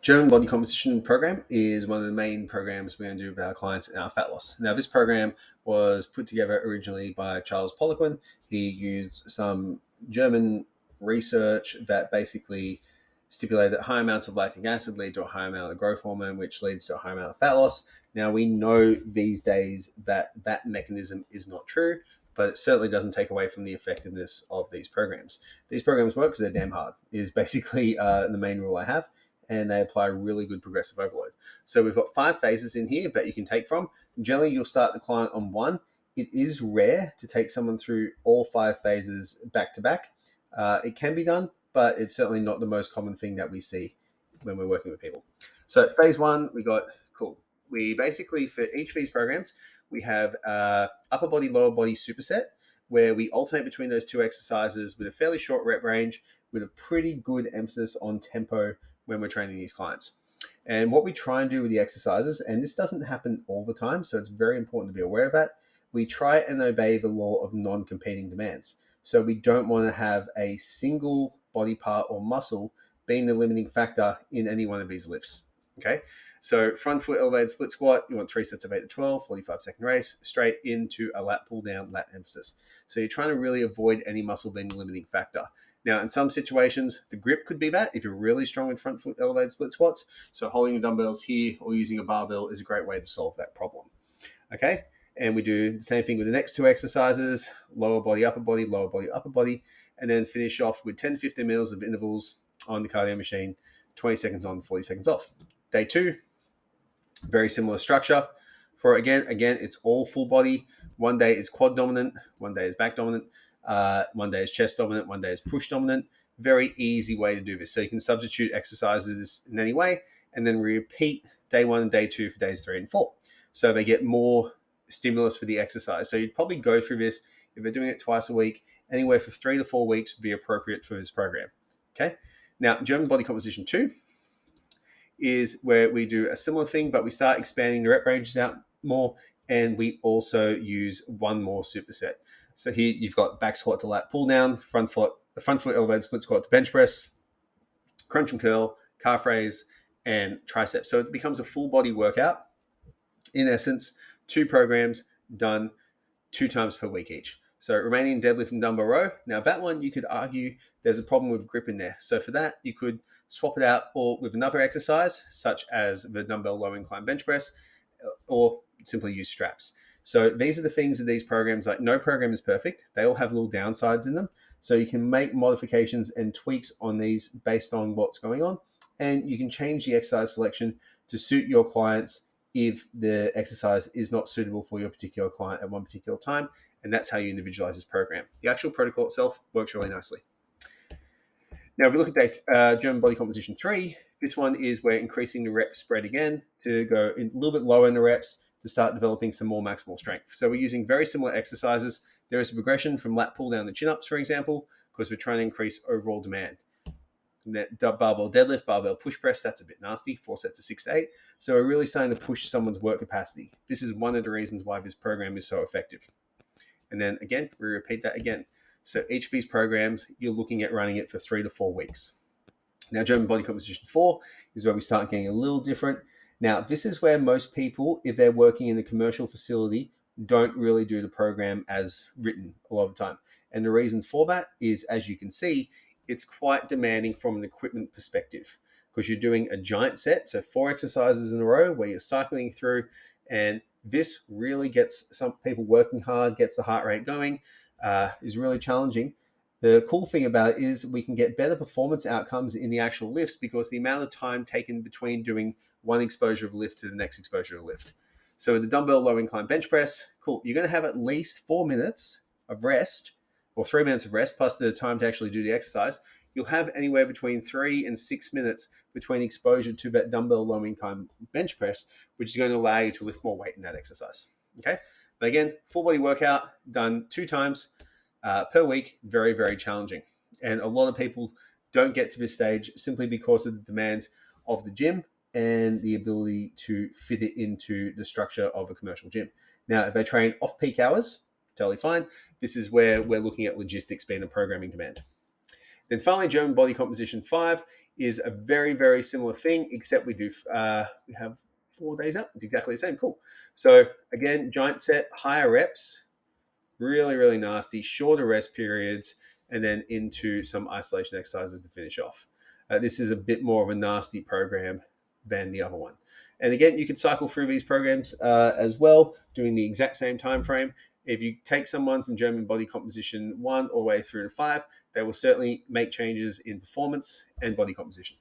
German Body Composition Program is one of the main programs we're going to do with our clients in our fat loss. Now, this program was put together originally by Charles Poliquin. He used some German research that basically stipulated that high amounts of lactic acid lead to a high amount of growth hormone, which leads to a high amount of fat loss. Now, we know these days that that mechanism is not true, but it certainly doesn't take away from the effectiveness of these programs. These programs work because they're damn hard, is basically the main rule I have, and they apply really good progressive overload. So we've got 5 phases in here that you can take from. Generally, you'll start the client on one. It is rare to take someone through all 5 phases back to back. It can be done, but it's certainly not the most common thing that we see when we're working with people. So phase one, we got, cool. We basically, for each of these programs, we have upper body, lower body superset, where we alternate between those 2 exercises with a fairly short rep range, with a pretty good emphasis on tempo when we're training these clients. And what we try and do with the exercises, and this doesn't happen all the time, so it's very important to be aware of that, we try and obey the law of non-competing demands. So we don't want to have a single body part or muscle being the limiting factor in any one of these lifts. Okay, so front foot elevated split squat, you want 3 sets of 8 to 12, 45-second race, straight into a lat pull down, lat emphasis. So you're trying to really avoid any muscle being the limiting factor. Now, in some situations, the grip could be that if you're really strong in front foot elevated split squats. So holding the dumbbells here or using a barbell is a great way to solve that problem. Okay, and we do the same thing with the next 2 exercises, lower body, upper body, lower body, upper body, and then finish off with 10 to 15 minutes of intervals on the cardio machine, 20 seconds on, 40 seconds off. Day 2, very similar structure. For again, it's all full body. One day is quad dominant, one day is back dominant, one day is chest dominant, one day is push dominant. Very easy way to do this. So you can substitute exercises in any way and then repeat day 1 and day 2 for days 3 and 4. So they get more stimulus for the exercise. So you'd probably go through this, if they're doing it twice a week, anywhere for 3 to 4 weeks would be appropriate for this program. Okay. Now, German Body Composition 2 is where we do a similar thing, but we start expanding the rep ranges out more, and we also use one more superset. So here you've got back squat to lat pull down, front foot elevated split squat to bench press, crunch and curl, calf raise, and triceps. So it becomes a full body workout. In essence, 2 programs done 2 times per week each. So remaining deadlift and dumbbell row. Now that one, you could argue there's a problem with grip in there. So for that, you could swap it out or with another exercise, such as the dumbbell low incline bench press, or simply use straps. So these are the things with these programs. Like, no program is perfect. They all have little downsides in them. So you can make modifications and tweaks on these based on what's going on. And you can change the exercise selection to suit your clients if the exercise is not suitable for your particular client at one particular time. And that's how you individualize this program. The actual protocol itself works really nicely. Now, if we look at German Body Composition 3, this one is we're increasing the rep spread again to go a little bit lower in the reps to start developing some more maximal strength. So we're using very similar exercises. There is a progression from lat pull down to chin-ups, for example, because we're trying to increase overall demand. Barbell deadlift, barbell push press, that's a bit nasty, 4 sets of 6 to 8. So we're really starting to push someone's work capacity. This is one of the reasons why this program is so effective. And then again, we repeat that again. So each of these programs, you're looking at running it for 3 to 4 weeks. Now, German Body Composition 4 is where we start getting a little different. Now, this is where most people, if they're working in a commercial facility, don't really do the program as written a lot of the time. And the reason for that is, as you can see, it's quite demanding from an equipment perspective, because you're doing a giant set, so 4 exercises in a row where you're cycling through, and this really gets some people working hard, gets the heart rate going, is really challenging. The cool thing about it is we can get better performance outcomes in the actual lifts because the amount of time taken between doing one exposure of lift to the next exposure of lift. So with the dumbbell low incline bench press, cool, you're going to have at least 4 minutes of rest, or 3 minutes of rest plus the time to actually do the exercise. You'll have anywhere between 3 and 6 minutes between exposure to that dumbbell low incline bench press, which is going to allow you to lift more weight in that exercise. Okay, but again, full body workout done 2 times per week, very, very challenging. And a lot of people don't get to this stage simply because of the demands of the gym and the ability to fit it into the structure of a commercial gym. Now, if they train off-peak hours, totally fine. This is where we're looking at logistics being a programming demand. Then finally, German Body Composition 5 is a very, very similar thing, except we have 4 days up. It's exactly the same. Cool. So again, giant set, higher reps, really, really nasty, shorter rest periods, and then into some isolation exercises to finish off. This is a bit more of a nasty program than the other one. And again, you can cycle through these programs as well, doing the exact same time frame. If you take someone from German body composition 1 all the way through to 5, they will certainly make changes in performance and body composition.